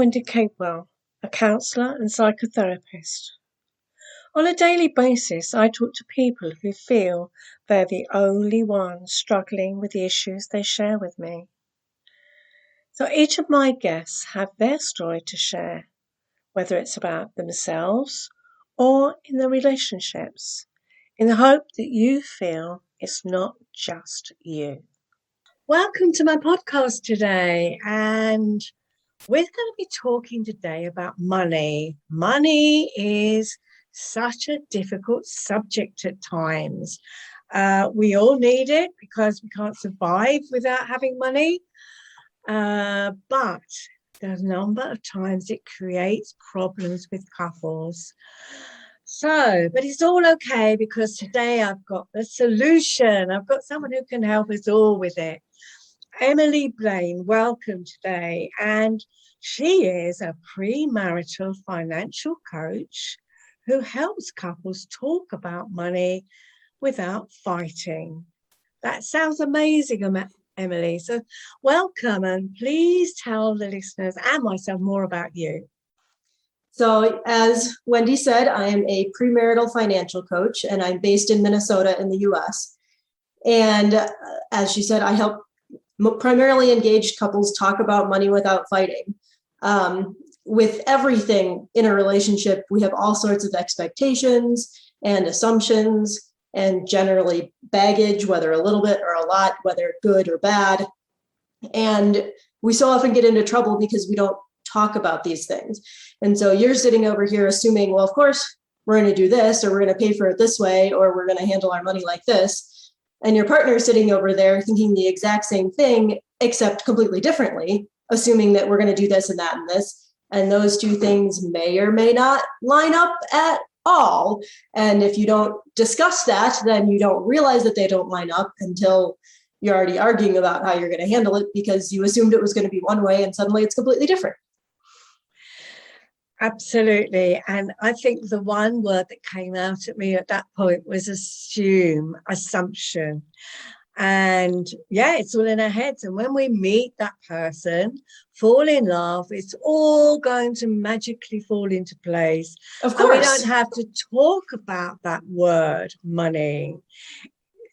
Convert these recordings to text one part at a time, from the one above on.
Wendy Capewell, a counsellor and psychotherapist. On a daily basis, I talk to people who feel they're the only ones struggling with the issues they share with me. So each of my guests have their story to share, whether it's about themselves or in their relationships, in the hope that you feel it's not just you. Welcome to my podcast today, and we're going to be talking today about money. Money is such a difficult subject at times. We all need it because we can't survive without having money. But there's a number of times it creates problems with couples. But it's all okay because today I've got the solution. I've got someone who can help us all with it. Emily Blain, welcome today. And she is a premarital financial coach who helps couples talk about money without fighting. That sounds amazing, Emily. So welcome, and please tell the listeners and myself more about you. So as Wendy said, I am a premarital financial coach, and I'm based in Minnesota in the US. And as she said, I help primarily engaged couples talk about money without fighting. With everything in a relationship, we have all sorts of expectations and assumptions and generally baggage, whether a little bit or a lot, whether good or bad. And we so often get into trouble because we don't talk about these things. And so you're sitting over here assuming, well, of course, we're going to do this, or we're going to pay for it this way, or we're going to handle our money like this. And your partner is sitting over there thinking the exact same thing, except completely differently, assuming that we're going to do this and that and this. And those two things may or may not line up at all. And if you don't discuss that, then you don't realize that they don't line up until you're already arguing about how you're going to handle it because you assumed it was going to be one way and suddenly it's completely different. Absolutely. And I think the one word that came out at me at that point was assumption. And yeah, it's all in our heads. And when we meet that person, fall in love, it's all going to magically fall into place. Of course. And we don't have to talk about that word, money.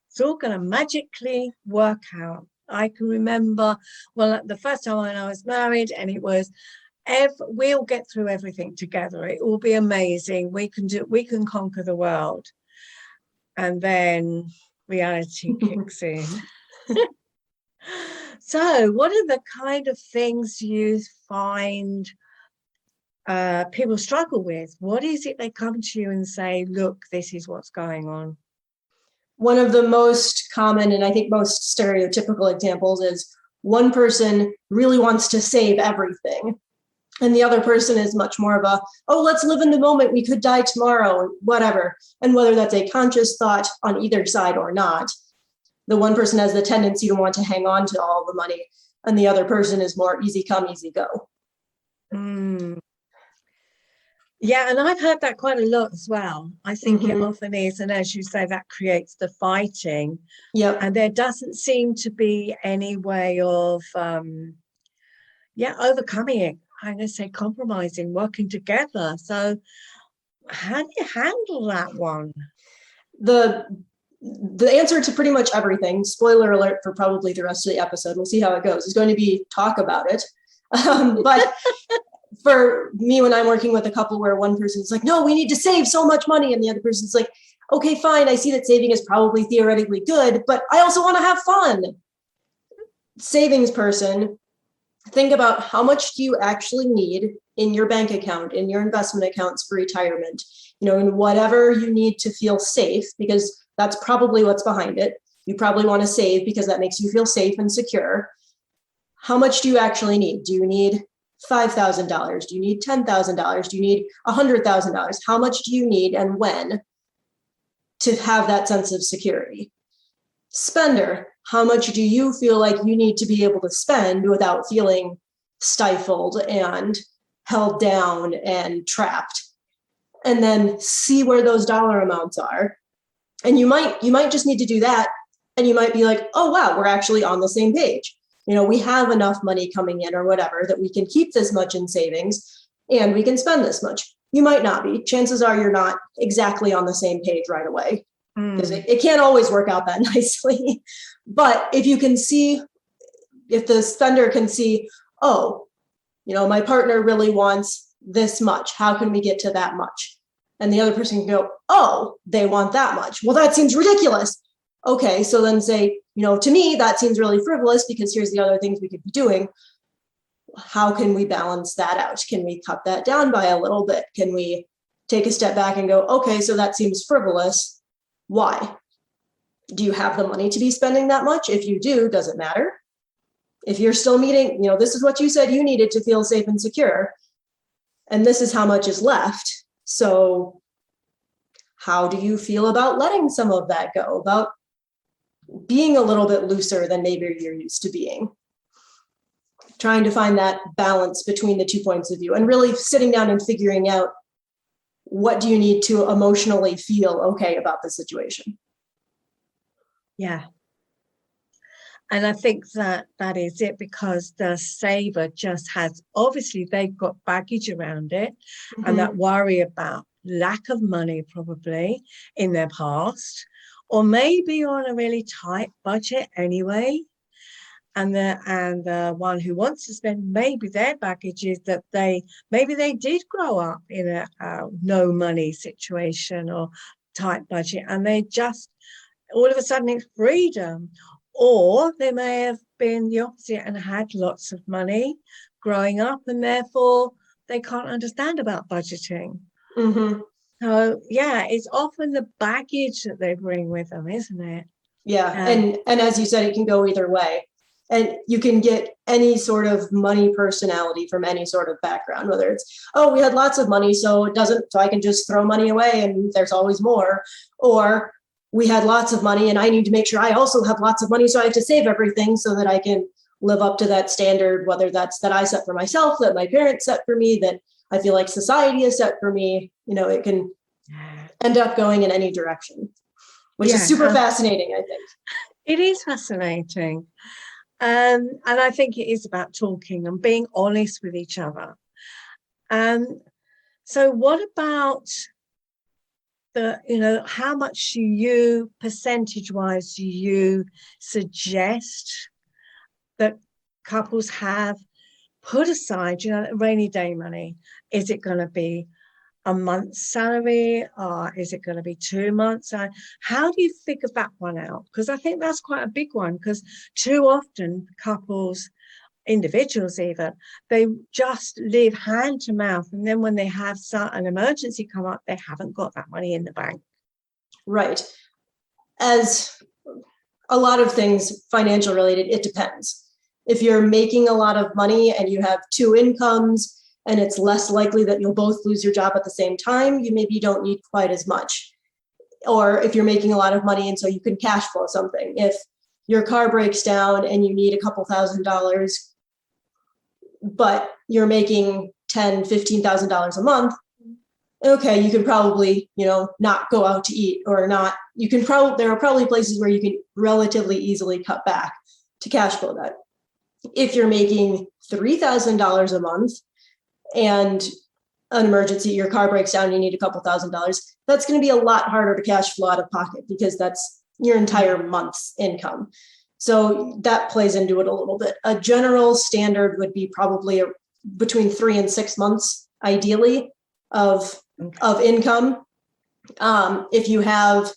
It's all going to magically work out. I can remember, the first time when I was married, and it was, we'll get through everything together. It will be amazing. We can conquer the world. And then reality kicks in. So what are the kind of things you find people struggle with? What is it they come to you and say, look, this is what's going on? One of the most common and I think most stereotypical examples is one person really wants to save everything. And the other person is much more of let's live in the moment. We could die tomorrow, whatever. And whether that's a conscious thought on either side or not, the one person has the tendency to want to hang on to all the money, and the other person is more easy come, easy go. Yeah, and I've heard that quite a lot as well. I think it often is. And as you say, that creates the fighting. Yep. And there doesn't seem to be any way of, overcoming it. I'm going to say compromising, working together. So how do you handle that one? The answer to pretty much everything, spoiler alert for probably the rest of the episode, we'll see how it goes, is going to be talk about it. But for me, when I'm working with a couple where one person's like, no, we need to save so much money. And the other person's like, okay, fine. I see that saving is probably theoretically good, but I also want to have fun. Savings person, think about how much do you actually need in your bank account, in your investment accounts for retirement, in whatever you need to feel safe, because that's probably what's behind it. You probably want to save because that makes you feel safe and secure. How much do you actually need? Do you need $5,000? Do you need $10,000? Do you need $100,000? How much do you need and when to have that sense of security? Spender, how much do you feel like you need to be able to spend without feeling stifled and held down and trapped? And then see where those dollar amounts are. And you might just need to do that. And you might be like, oh, wow, we're actually on the same page. we have enough money coming in or whatever that we can keep this much in savings and we can spend this much. You might not be. Chances are you're not exactly on the same page right away, because it can't always work out that nicely. But if you can see, if the spender can see, oh, my partner really wants this much. How can we get to that much? And the other person can go, oh, they want that much. Well, that seems ridiculous. Okay, so then say, to me, that seems really frivolous because here's the other things we could be doing. How can we balance that out? Can we cut that down by a little bit? Can we take a step back and go, okay, so that seems frivolous. Why? Do you have the money to be spending that much? If you do, does it matter? If you're still meeting, this is what you said you needed to feel safe and secure, and this is how much is left. So how do you feel about letting some of that go, about being a little bit looser than maybe you're used to being? Trying to find that balance between the 2 points of view and really sitting down and figuring out, what do you need to emotionally feel okay about the situation? Yeah. And I think that is it, because the saver just has, obviously they've got baggage around it, and that worry about lack of money probably in their past, or maybe on a really tight budget anyway. And the one who wants to spend, maybe their baggage is that maybe they did grow up in a no money situation or tight budget, and they just all of a sudden it's freedom. Or they may have been the opposite and had lots of money growing up, and therefore they can't understand about budgeting. So yeah, it's often the baggage that they bring with them, isn't it? Yeah, and as you said, it can go either way. And you can get any sort of money personality from any sort of background, whether it's, oh, we had lots of money, so I can just throw money away and there's always more. Or we had lots of money and I need to make sure I also have lots of money, so I have to save everything so that I can live up to that standard, whether that's that I set for myself, that my parents set for me, that I feel like society has set for me. It can end up going in any direction, which is super fascinating, I think. It is fascinating. And I think it is about talking and being honest with each other. So what about how much percentage-wise do you suggest that couples have put aside, rainy day money? Is it going to be a month's salary, or is it going to be 2 months? How do you figure that one out? Because I think that's quite a big one, because too often couples, individuals even, they just live hand to mouth, and then when they have an emergency come up, they haven't got that money in the bank. Right. As a lot of things financial related, it depends. If you're making a lot of money and you have 2 incomes, and it's less likely that you'll both lose your job at the same time, you maybe don't need quite as much. Or if you're making a lot of money and so you can cash flow something. If your car breaks down and you need a couple $1,000s, but you're making $10,000, $15,000 a month, okay, you can probably, not go out to eat, or not, there are probably places where you can relatively easily cut back to cash flow that. If you're making $3,000 a month, and an emergency, your car breaks down, you need a couple $1,000s, that's going to be a lot harder to cash flow out of pocket, because that's your entire month's income. So that plays into it a little bit. A general standard would be probably between 3 and 6 months, ideally, of income. If you have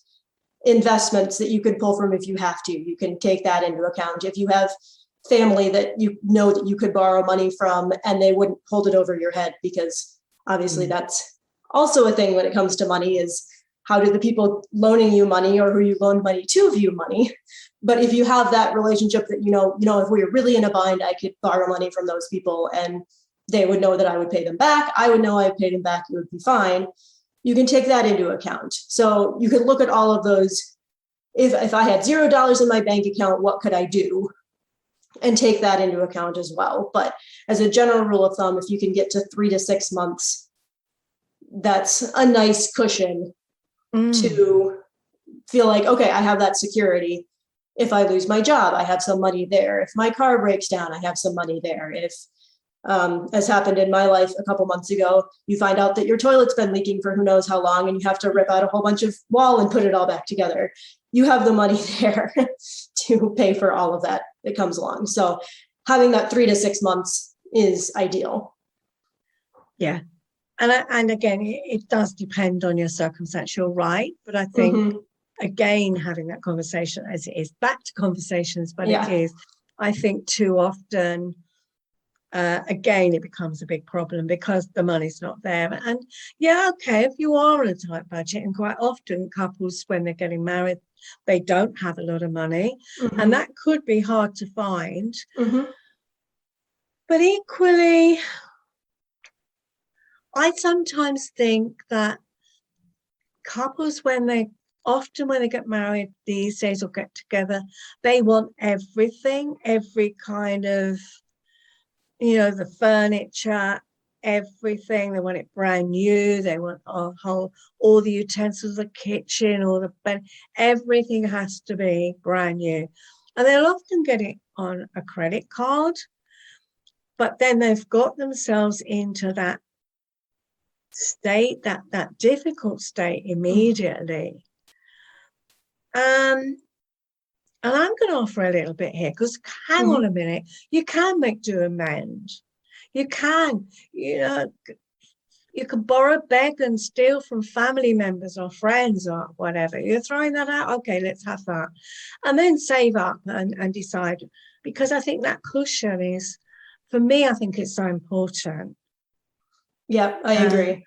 investments that you can pull from if you have to, you can take that into account. If you have family that that you could borrow money from and they wouldn't hold it over your head, because obviously that's also a thing when it comes to money, is how do the people loaning you money or who you loaned money to view money? But if you have that relationship that, if we were really in a bind, I could borrow money from those people and they would know that I would pay them back. I would know I would pay them back. It would be fine. You can take that into account. So you could look at all of those. If I had $0 in my bank account, what could I do? And take that into account as well. But as a general rule of thumb, if you can get to 3 to 6 months, that's a nice cushion to feel like, okay, I have that security. If I lose my job, I have some money there. If my car breaks down, I have some money there. If, as happened in my life a couple months ago, you find out that your toilet's been leaking for who knows how long and you have to rip out a whole bunch of wall and put it all back together. You have the money there to pay for all of that that comes along. So having that 3 to 6 months is ideal. Yeah. And again, it does depend on your circumstance. You're right. But I think, again, having that conversation, as it is back to conversations, but it is, I think too often, again, it becomes a big problem because the money's not there. And okay, if you are on a tight budget, and quite often couples, when they're getting married, they don't have a lot of money, and that could be hard to find. But equally, I sometimes think that couples, when they get married these days or get together, they want everything, every kind of, the furniture, everything. They want it brand new. They want all the utensils, the kitchen, all the bed, everything has to be brand new. And they'll often get it on a credit card, but then they've got themselves into that state, that difficult state immediately. And I'm going to offer a little bit here, because hang on a minute, you can make do and mend. You can, you can borrow, beg and steal from family members or friends or whatever. You're throwing that out? Okay, let's have that. And then save up and decide, because I think that cushion is, for me, I think it's so important. Yeah, I agree.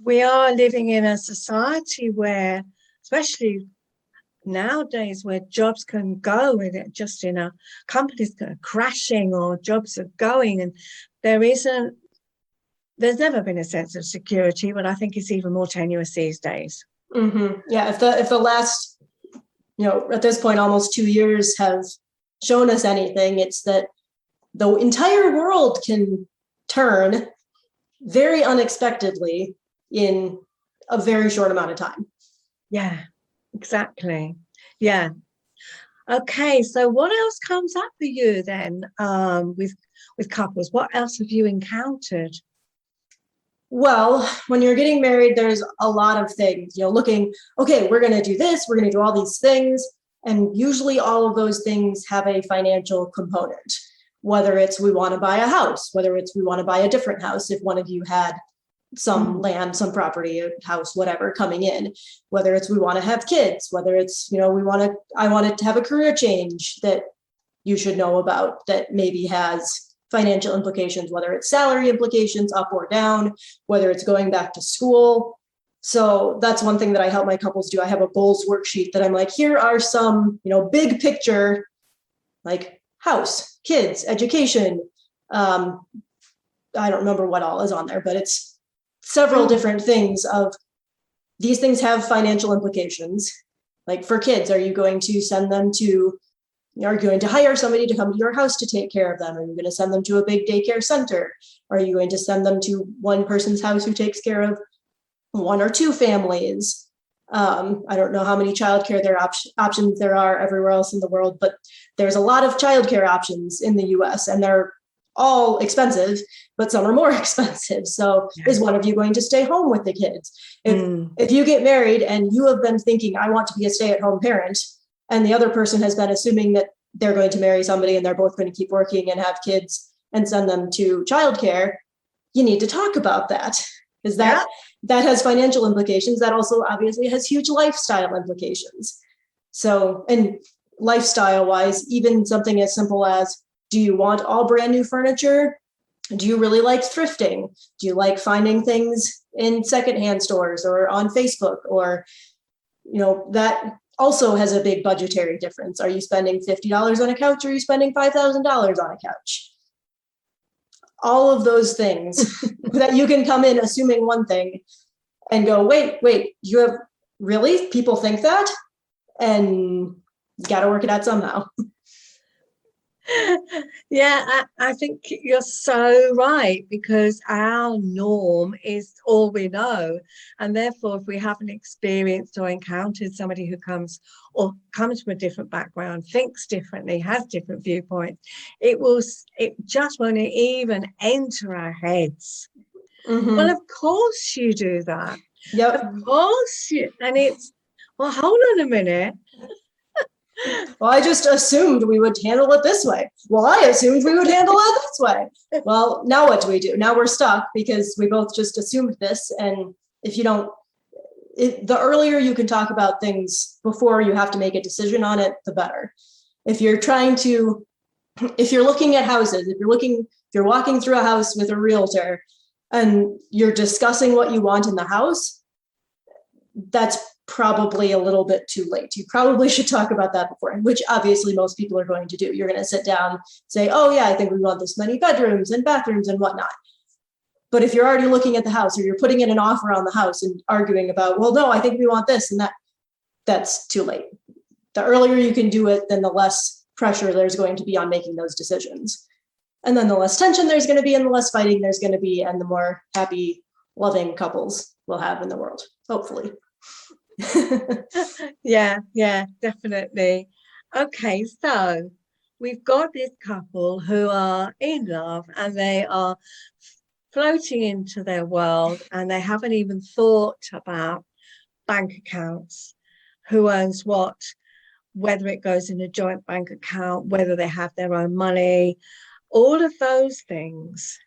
We are living in a society where, especially nowadays, where jobs can go with it, just in a companies are crashing or jobs are going, and there's never been a sense of security, but I think it's even more tenuous these days. Yeah, if the last, at this point, almost 2 years have shown us anything, it's that the entire world can turn very unexpectedly in a very short amount of time. Yeah, exactly. Yeah. Okay, so what else comes up for you then with couples? What else have you encountered? Well, when you're getting married, there's a lot of things, looking, okay, we're going to do this, we're going to do all these things. And usually all of those things have a financial component, whether it's we want to buy a house, whether it's we want to buy a different house if one of you had some land, some property, a house, whatever coming in, whether it's we want to have kids, whether it's, I wanted to have a career change that you should know about that maybe has financial implications, whether it's salary implications up or down, whether it's going back to school. So that's one thing that I help my couples do. I have a goals worksheet that I'm like, here are some, big picture, like house, kids, education. I don't remember what all is on there, but it's several different things of these things have financial implications. Like for kids, are you going to send them to, are you going to hire somebody to come to your house to take care of them? Are you going to send them to a big daycare center? Are you going to send them to one person's house who takes care of 1 or 2 families? I don't know how many childcare options there are everywhere else in the world, but there's a lot of childcare options in the US, and they're all expensive, but some are more expensive. So is one of you going to stay home with the kids? If you get married and you have been thinking, I want to be a stay-at-home parent, and the other person has been assuming that they're going to marry somebody and they're both going to keep working and have kids and send them to childcare, you need to talk about that, because that has financial implications. That also obviously has huge lifestyle implications. So, and lifestyle wise, even something as simple as, do you want all brand new furniture? Do you really like thrifting? Do you like finding things in secondhand stores or on Facebook? Or, that also has a big budgetary difference. Are you spending $50 on a couch, or are you spending $5,000 on a couch? All of those things that you can come in assuming one thing and go, wait, you have really? People think that? And you got to work it out somehow. Yeah, I think you're so right because our norm is all we know. And therefore, if we haven't experienced or encountered somebody who comes from a different background, thinks differently, has different viewpoints, it just won't even enter our heads. Well, Mm-hmm. of course you do that. Of Yep. course and it's, well, hold on a minute. Well, I just assumed we would handle it this way. Well, I assumed we would handle it this way. Well, now what do we do? Now we're stuck because we both just assumed this. And if you don't, the earlier you can talk about things before you have to make a decision on it, the better. If you're trying to, if you're looking at houses, if you're walking through a house with a realtor and you're discussing what you want in the house, that's probably a little bit too late. You probably should talk about that before, which obviously most people are going to do. You're going to sit down, say, oh yeah, I think we want this many bedrooms and bathrooms and whatnot. But if you're already looking at the house or you're putting in an offer on the house and arguing about, well, no, I think we want this and that, that's too late. The earlier you can do it, then the less pressure there's going to be on making those decisions. And then the less tension there's going to be and the less fighting there's going to be and the more happy, loving couples we'll have in the world, hopefully. Yeah, definitely. Okay, so we've got this couple who are in love and they are floating into their world and they haven't even thought about bank accounts, who owns what, whether it goes in a joint bank account, whether they have their own money, all of those things.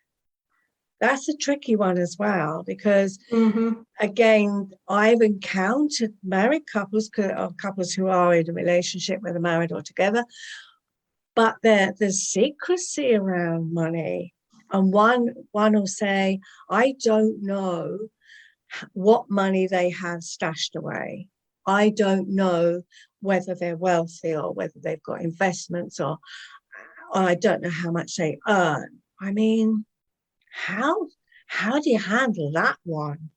That's a tricky one as well because Mm-hmm. again, I've encountered married couples or couples who are in a relationship, whether married or together, but there's secrecy around money. And one will say, I don't know what money they have stashed away. I don't know whether they're wealthy or whether they've got investments or I don't know how much they earn. I mean, how how do you handle that one?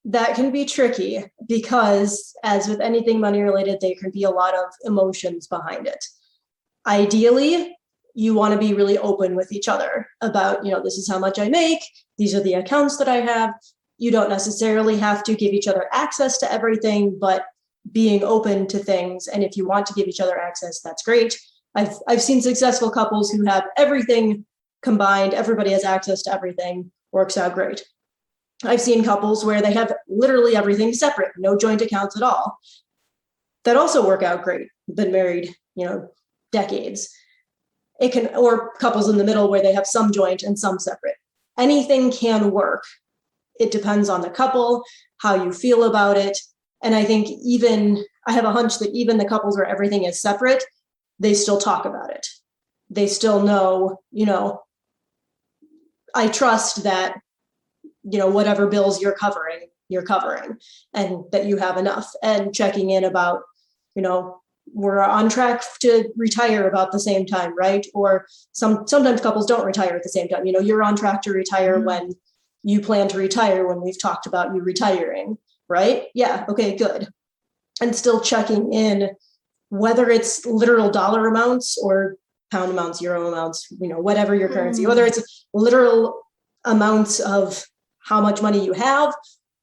That can be tricky because, as with anything money related, there can be a lot of emotions behind it. Ideally, you want to be really open with each other about, this is how much I make, these are the accounts that I have. You don't necessarily have to give each other access to everything, but being open to things. And if you want to give each other access, that's great. I've seen successful couples who have everything combined, everybody has access to everything, works out great. I've seen couples where they have literally everything separate, no joint accounts at all, that also work out great. Been married, decades. It can, or couples in the middle where they have some joint and some separate. Anything can work. It depends on the couple, how you feel about it. And I think I have a hunch that even the couples where everything is separate, they still talk about it. They still know, I trust that, whatever bills you're covering, and that you have enough, and checking in about, we're on track to retire about the same time, right? Or sometimes couples don't retire at the same time. You're on track to retire when you plan to retire, when we've talked about you retiring, right? Yeah, okay, good. And still checking in, whether it's literal dollar amounts or pound amounts, euro amounts, whatever your currency, whether it's literal amounts of how much money you have,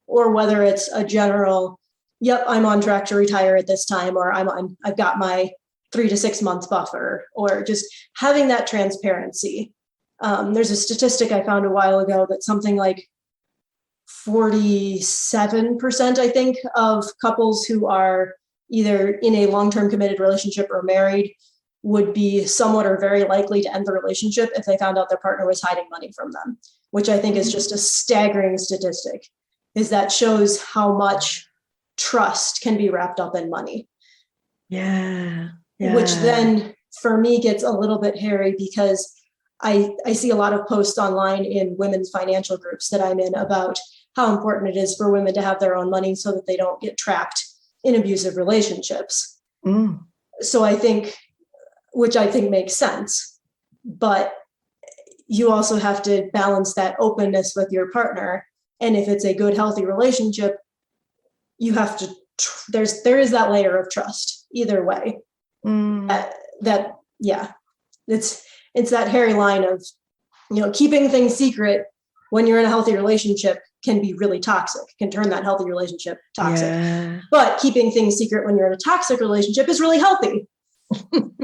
or whether it's a general, yep, I'm on track to retire at this time, or I've got my 3 to 6 months buffer, or just having that transparency. There's a statistic I found a while ago that something like 47%, I think, of couples who are either in a long-term committed relationship or married would be somewhat or very likely to end the relationship if they found out their partner was hiding money from them, which I think is just a staggering statistic, is that shows how much trust can be wrapped up in money. Yeah. Which then for me gets a little bit hairy because I see a lot of posts online in women's financial groups that I'm in about how important it is for women to have their own money so that they don't get trapped in abusive relationships. So which I think makes sense, but you also have to balance that openness with your partner. And if it's a good, healthy relationship, you have to, there is that layer of trust either way. Yeah. it's that hairy line of, keeping things secret when you're in a healthy relationship can be really toxic, can turn that healthy relationship toxic. Yeah. But keeping things secret when you're in a toxic relationship is really healthy.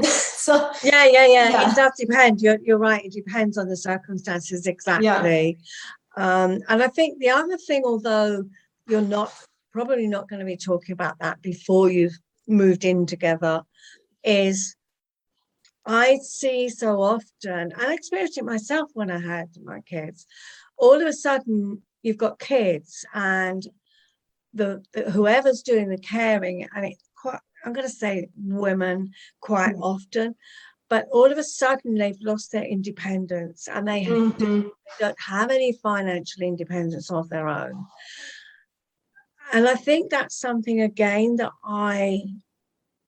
So yeah. It does depend. You're right. It depends on the circumstances. Exactly. And I think the other thing, although you're probably not going to be talking about that before you've moved in together, is I see so often, and I experienced it myself when I had my kids, all of a sudden you've got kids and the whoever's doing the caring, and it's quite, I'm going to say women quite often, but all of a sudden they've lost their independence and they don't have any financial independence of their own. And I think that's something, again, that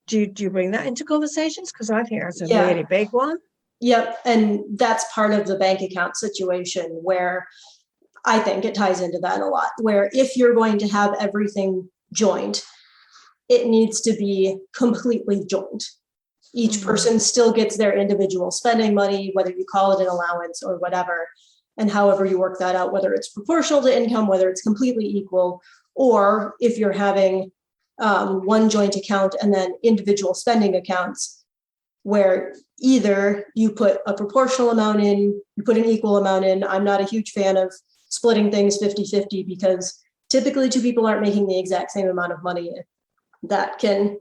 do you bring that into conversations? Because I think that's a really big one. Yep. And that's part of the bank account situation where I think it ties into that a lot, where if you're going to have everything joint, it needs to be completely joint. Each person still gets their individual spending money, whether you call it an allowance or whatever, and however you work that out, whether it's proportional to income, whether it's completely equal, or if you're having one joint account and then individual spending accounts, where either you put a proportional amount in, you put an equal amount in. I'm not a huge fan of splitting things 50-50 because typically two people aren't making the exact same amount of money. That can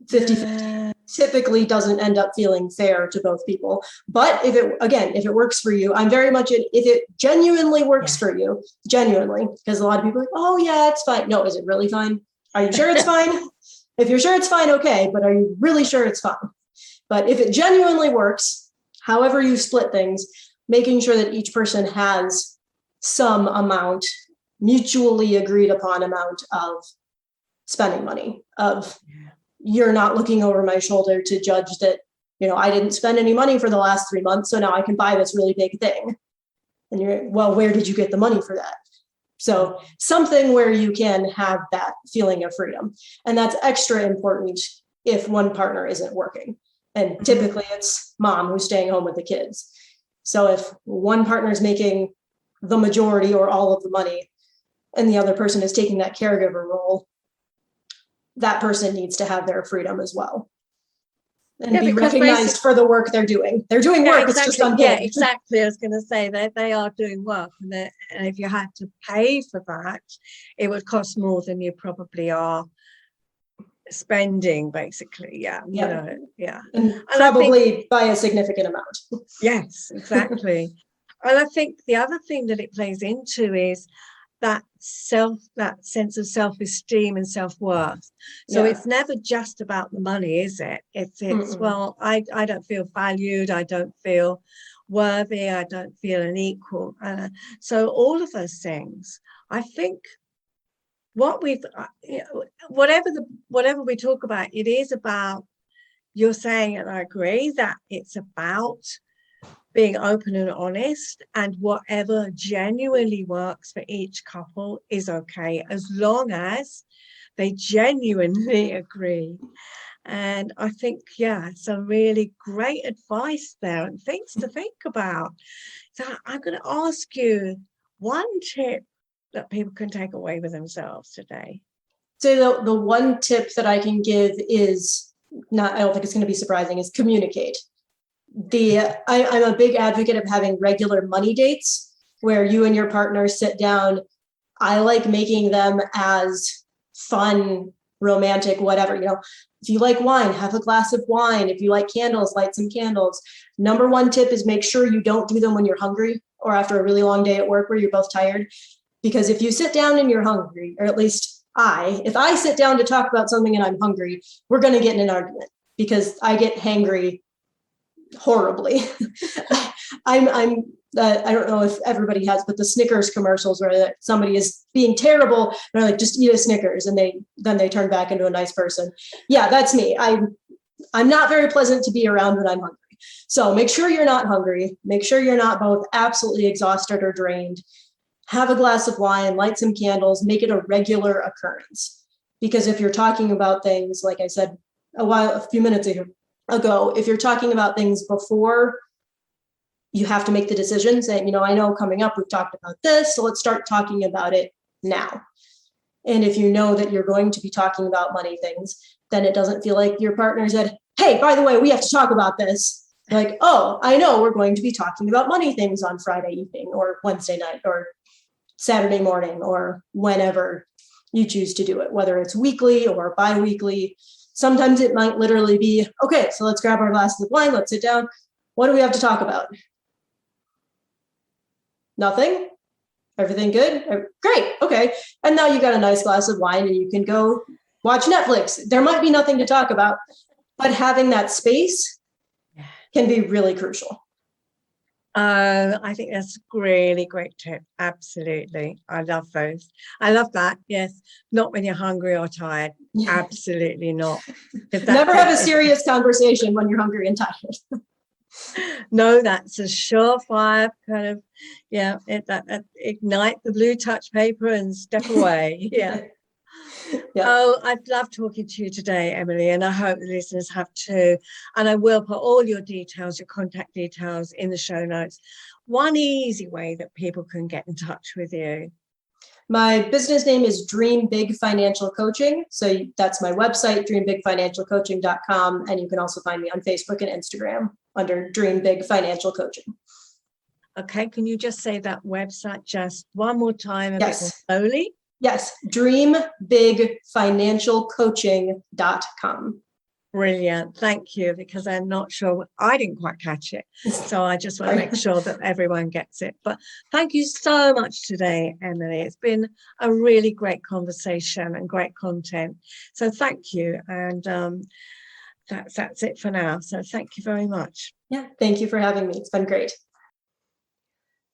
50-50 typically doesn't end up feeling fair to both people. But if it works for you, I'm very much if it genuinely works for you, genuinely, because a lot of people are like, oh yeah, it's fine. No, is it really fine? Are you sure it's fine? If you're sure it's fine, okay, but are you really sure it's fine? But if it genuinely works, however you split things, making sure that each person has some amount, mutually agreed upon amount of spending money, of you're not looking over my shoulder to judge that, I didn't spend any money for the last 3 months, so now I can buy this really big thing. And you're, well, where did you get the money for that? So something where you can have that feeling of freedom. And that's extra important if one partner isn't working. And typically it's mom who's staying home with the kids. So if one partner is making the majority or all of the money and the other person is taking that caregiver role, that person needs to have their freedom as well. And be recognized for the work they're doing. They're doing work, exactly. It's just unpaid. Yeah, exactly. I was going to say that they are doing work, and if you had to pay for that, it would cost more than you probably are spending, basically. And probably by a significant amount. Yes, exactly. And I think the other thing that it plays into is that sense of self-esteem and self-worth. So it's never just about the money, is it? It's well, I don't feel valued, I don't feel worthy, I don't feel an equal. So all of those things, I think what whatever we talk about, it is about, you're saying, and I agree, that it's about being open and honest, and whatever genuinely works for each couple is okay, as long as they genuinely agree. And I think, some really great advice there and things to think about. So I'm going to ask you one tip that people can take away with themselves today. So the one tip that I can give is I don't think it's going to be surprising, is communicate. I'm a big advocate of having regular money dates where you and your partner sit down. I like making them as fun, romantic, whatever. If you like wine, have a glass of wine. If you like candles, light some candles. Number one tip is make sure you don't do them when you're hungry or after a really long day at work where you're both tired. Because if you sit down and you're hungry, or at least if I sit down to talk about something and I'm hungry, we're going to get in an argument because I get hangry horribly. I don't know if everybody has, but the Snickers commercials where somebody is being terrible and they're like, just eat a Snickers, and then they turn back into a nice person. Yeah, that's me. I'm not very pleasant to be around when I'm hungry. So make sure you're not hungry. Make sure you're not both absolutely exhausted or drained. Have a glass of wine, light some candles, make it a regular occurrence. Because if you're talking about things, like I said a few minutes ago, if you're talking about things before you have to make the decision, saying, I know coming up we've talked about this, so let's start talking about it now. And if you know that you're going to be talking about money things, then it doesn't feel like your partner said, hey, by the way, we have to talk about this. Like, oh, I know we're going to be talking about money things on Friday evening or Wednesday night or Saturday morning or whenever you choose to do it, whether it's weekly or bi-weekly. Sometimes it might literally be, okay, so let's grab our glasses of wine, let's sit down. What do we have to talk about? Nothing? Everything good? Great, okay. And now you got a nice glass of wine and you can go watch Netflix. There might be nothing to talk about, but having that space can be really crucial. I think that's a really great tip. Absolutely. I love those. I love that. Yes. Not when you're hungry or tired. Absolutely not. Never have a serious conversation when you're hungry and tired. No, that's a surefire kind of, ignite the blue touch paper and step away. Yeah. Oh, I've loved talking to you today, Emily, and I hope the listeners have too. And I will put all your details, your contact details in the show notes. One easy way that people can get in touch with you. My business name is Dream Big Financial Coaching. So that's my website, dreambigfinancialcoaching.com. And you can also find me on Facebook and Instagram under Dream Big Financial Coaching. Okay, can you just say that website just one more time, a bit more slowly? Yes, dreambigfinancialcoaching.com. Brilliant. Thank you, because I'm not sure, I didn't quite catch it. So I just want to make sure that everyone gets it. But thank you so much today, Emily. It's been a really great conversation and great content. So thank you. And that's it for now. So thank you very much. Yeah, thank you for having me. It's been great.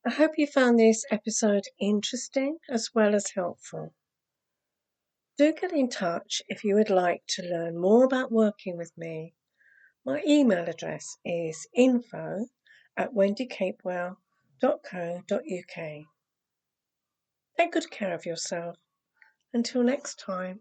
I hope you found this episode interesting as well as helpful. Do get in touch if you would like to learn more about working with me. My email address is info@wendycapewell.co.uk. Take good care of yourself. Until next time.